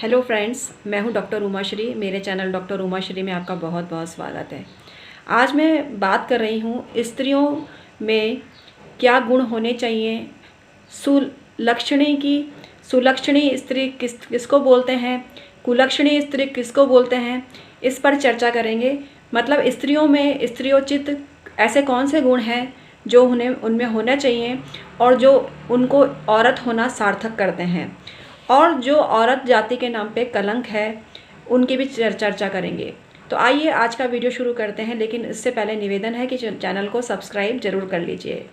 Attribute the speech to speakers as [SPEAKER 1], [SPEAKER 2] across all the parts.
[SPEAKER 1] Hello friends, मैं हूं doctor Umashri. मेरे चैनल डॉक्टर उमाश्री में आपका बहुत बहुत स्वागत है। आज मैं बात कर रही हूं स्त्रियों में क्या गुण होने चाहिए, सुलक्षणी की। सुलक्षणी स्त्री किसको बोलते हैं, कुलक्षणी स्त्री किसको बोलते हैं, इस पर चर्चा करेंगे। मतलब स्त्रियों में स्त्रियोचित ऐसे कौन से गुण हैं जो उनमें होना चाहिए और जो उनको औरत होना सार्थक करते हैं, और जो औरत जाति के नाम पे कलंक है उनकी भी चर्चा करेंगे। तो आइए आज का वीडियो शुरू करते हैं, लेकिन इससे पहले निवेदन है कि चैनल को सब्सक्राइब जरूर कर लीजिए।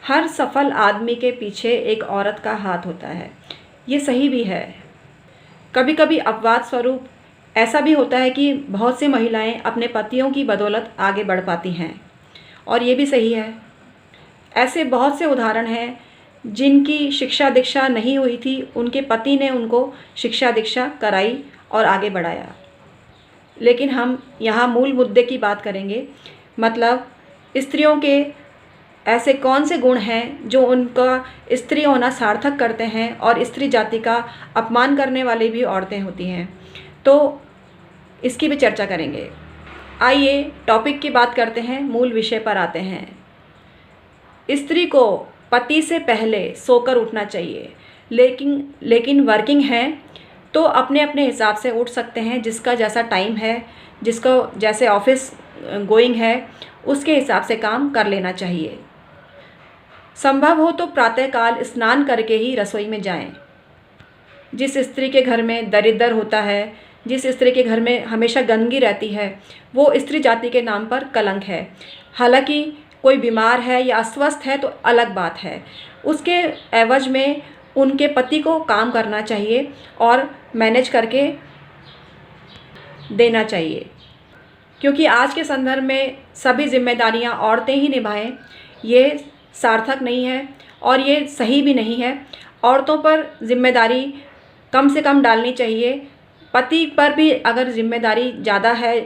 [SPEAKER 1] हर सफल आदमी के पीछे एक औरत का हाथ होता है, ये सही भी है। कभी कभी अपवाद स्वरूप ऐसा भी होता है कि बहुत सी महिलाएं अपने पतियों की बदौलत आगे बढ़ पाती हैं, और ये भी सही है। ऐसे बहुत से उदाहरण हैं जिनकी शिक्षा दीक्षा नहीं हुई थी, उनके पति ने उनको शिक्षा दीक्षा कराई और आगे बढ़ाया। लेकिन हम यहाँ मूल मुद्दे की बात करेंगे। मतलब स्त्रियों के ऐसे कौन से गुण हैं जो उनका स्त्री होना सार्थक करते हैं, और स्त्री जाति का अपमान करने वाली भी औरतें होती हैं, तो इसकी भी चर्चा करेंगे। आइए टॉपिक की बात करते हैं, मूल विषय पर आते हैं। स्त्री को पति से पहले सोकर उठना चाहिए, लेकिन वर्किंग हैं तो अपने अपने हिसाब से उठ सकते हैं। जिसका जैसा टाइम है, जिसको जैसे ऑफिस गोइंग है, उसके हिसाब से काम कर लेना चाहिए। संभव हो तो प्रातःकाल स्नान करके ही रसोई में जाएं। जिस स्त्री के घर में दरिद्र होता है, जिस स्त्री के घर में हमेशा गंदगी रहती है, वो स्त्री जाति के नाम पर कलंक है। हालांकि कोई बीमार है या अस्वस्थ है तो अलग बात है, उसके एवज में उनके पति को काम करना चाहिए और मैनेज करके देना चाहिए। क्योंकि आज के संदर्भ में सभी जिम्मेदारियां औरतें ही निभाएं, ये सार्थक नहीं है और ये सही भी नहीं है। औरतों पर जिम्मेदारी कम से कम डालनी चाहिए। पति पर भी अगर जिम्मेदारी ज़्यादा है,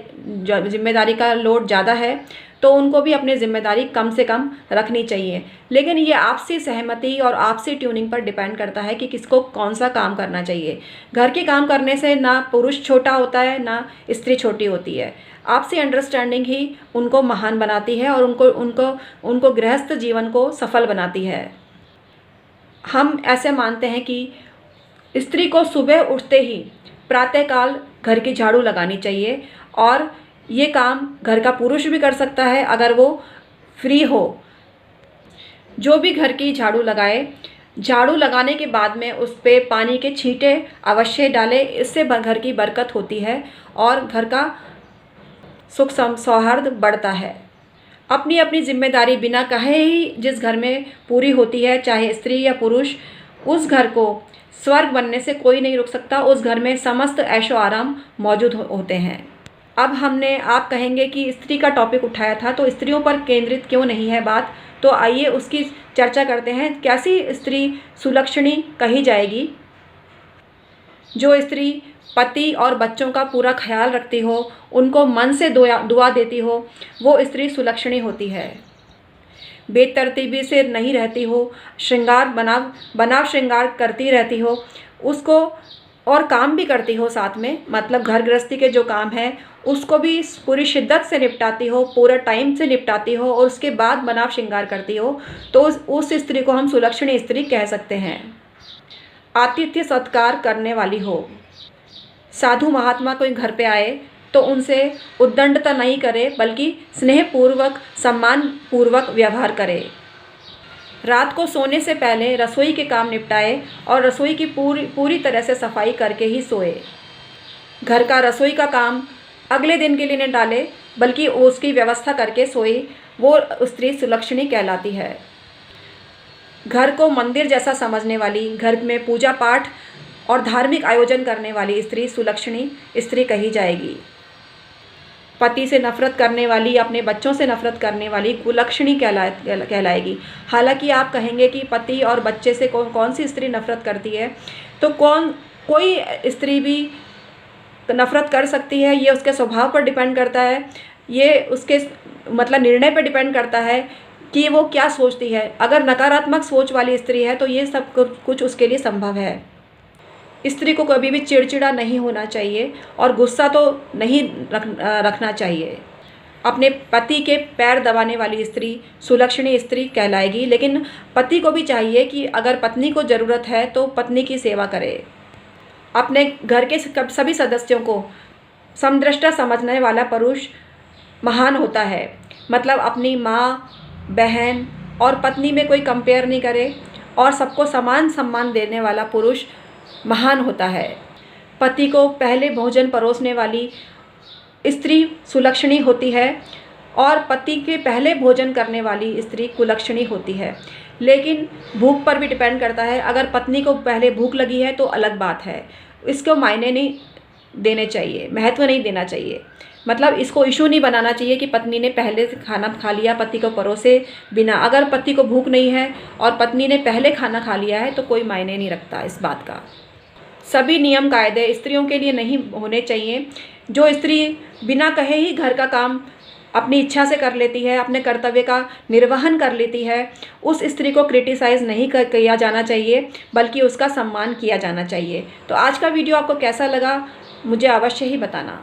[SPEAKER 1] जिम्मेदारी का लोड ज़्यादा है, तो उनको भी अपनी जिम्मेदारी कम से कम रखनी चाहिए। लेकिन ये आपसी सहमति और आपसी ट्यूनिंग पर डिपेंड करता है कि किसको कौन सा काम करना चाहिए। घर के काम करने से ना पुरुष छोटा होता है ना स्त्री छोटी होती है। आपसी अंडरस्टैंडिंग ही उनको महान बनाती है और उनको गृहस्थ जीवन को सफल बनाती है। हम ऐसे मानते हैं कि स्त्री को सुबह उठते ही प्रातःकाल घर की झाड़ू लगानी चाहिए, और ये काम घर का पुरुष भी कर सकता है अगर वो फ्री हो। जो भी घर की झाड़ू लगाए, झाड़ू लगाने के बाद में उस पर पानी के छींटे अवश्य डाले। इससे घर की बरकत होती है और घर का सुख सौहार्द बढ़ता है। अपनी अपनी जिम्मेदारी बिना कहे ही जिस घर में पूरी होती है, चाहे स्त्री या पुरुष, उस घर को स्वर्ग बनने से कोई नहीं रोक सकता। उस घर में समस्त ऐशो आराम मौजूद होते हैं। अब आप कहेंगे कि स्त्री का टॉपिक उठाया था तो स्त्रियों पर केंद्रित क्यों नहीं है बात। तो आइए उसकी चर्चा करते हैं। कैसी स्त्री सुलक्षणी कही जाएगी? जो स्त्री पति और बच्चों का पूरा ख्याल रखती हो, उनको मन से दुआ देती हो, वो स्त्री सुलक्षणी होती है। बेतरतीबी से नहीं रहती हो, श्रृंगार बनाव श्रृंगार करती रहती हो, उसको और काम भी करती हो साथ में। मतलब घर गृहस्थी के जो काम है उसको भी पूरी शिद्दत से निपटाती हो, पूरा टाइम से निपटाती हो, और उसके बाद बनाव श्रृंगार करती हो, तो उस स्त्री को हम सुलक्षणी स्त्री कह सकते हैं। आतिथ्य सत्कार करने वाली हो। साधु महात्मा कोई घर पे आए तो उनसे उद्दंडता नहीं करे, बल्कि स्नेहपूर्वक सम्मानपूर्वक व्यवहार करे। रात को सोने से पहले रसोई के काम निपटाए और रसोई की पूरी तरह से सफाई करके ही सोए। घर का रसोई का काम अगले दिन के लिए न डाले, बल्कि उसकी व्यवस्था करके सोए, वो स्त्री सुलक्षणी कहलाती है। घर को मंदिर जैसा समझने वाली, घर में पूजा पाठ और धार्मिक आयोजन करने वाली स्त्री सुलक्षणी स्त्री कही जाएगी। पति से नफरत करने वाली, अपने बच्चों से नफरत करने वाली कुलक्षणी कहलाएगी। हालांकि आप कहेंगे कि पति और बच्चे से कौन सी स्त्री नफरत करती है, तो कोई स्त्री भी नफरत कर सकती है। ये उसके स्वभाव पर डिपेंड करता है, ये उसके मतलब निर्णय पर डिपेंड करता है कि वो क्या सोचती है। अगर नकारात्मक सोच वाली स्त्री है तो ये सब कुछ उसके लिए संभव है। स्त्री को कभी भी चिड़चिड़ा नहीं होना चाहिए और गुस्सा तो नहीं रखना चाहिए। अपने पति के पैर दबाने वाली स्त्री सुलक्षणी स्त्री कहलाएगी। लेकिन पति को भी चाहिए कि अगर पत्नी को ज़रूरत है तो पत्नी की सेवा करे। अपने घर के सभी सदस्यों को समदृष्टा समझने वाला पुरुष महान होता है। मतलब अपनी माँ, बहन और पत्नी में कोई कंपेयर नहीं करे और सबको समान सम्मान देने वाला पुरुष महान होता है। पति को पहले भोजन परोसने वाली स्त्री सुलक्षणी होती है और पति के पहले भोजन करने वाली स्त्री कुलक्षणी होती है। लेकिन भूख पर भी डिपेंड करता है। अगर पत्नी को पहले भूख लगी है तो अलग बात है, इसको मायने नहीं देने चाहिए, महत्व नहीं देना चाहिए। मतलब इसको इशू नहीं बनाना चाहिए कि पत्नी ने पहले खाना खा लिया पति को परोसे बिना। अगर पति को भूख नहीं है और पत्नी ने पहले खाना खा लिया है तो कोई मायने नहीं रखता इस बात का। सभी नियम कायदे स्त्रियों के लिए नहीं होने चाहिए। जो स्त्री बिना कहे ही घर का काम अपनी इच्छा से कर लेती है, अपने कर्तव्य का निर्वहन कर लेती है, उस स्त्री को क्रिटिसाइज़ नहीं किया जाना चाहिए, बल्कि उसका सम्मान किया जाना चाहिए। तो आज का वीडियो आपको कैसा लगा मुझे अवश्य ही बताना।